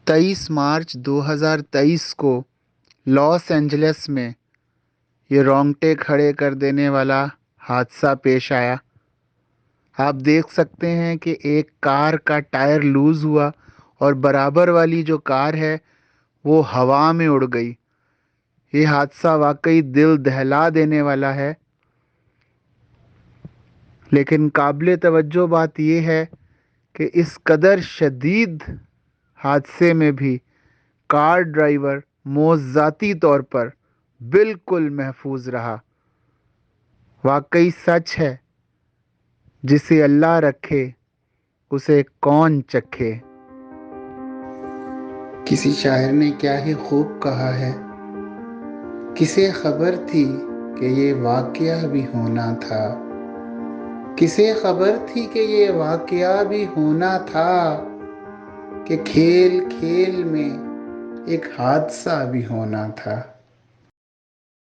23 مارچ 2023 کو Los Angeles میں یہ رونگٹے کھڑے کر دینے والا حادثہ پیش آیا۔ آپ دیکھ سکتے ہیں کہ ایک کار کا ٹائر لوز ہوا اور برابر والی جو کار ہے وہ ہوا میں اڑ گئی۔ یہ حادثہ واقعی دل دہلا دینے والا ہے، لیکن قابل توجہ بات یہ ہے کہ اس قدر شدید حادثے میں بھی کار ڈرائیور موضوعاتی طور پر بالکل محفوظ رہا۔ واقعی سچ ہے، جسے اللہ رکھے اسے کون چکھے۔ کسی شاعر نے کیا ہی خوب کہا ہے، کسے خبر تھی کہ یہ واقعہ بھی ہونا تھا، کسے خبر تھی کہ یہ واقعہ بھی ہونا تھا، کہ کھیل کھیل میں ایک حادثہ بھی ہونا تھا۔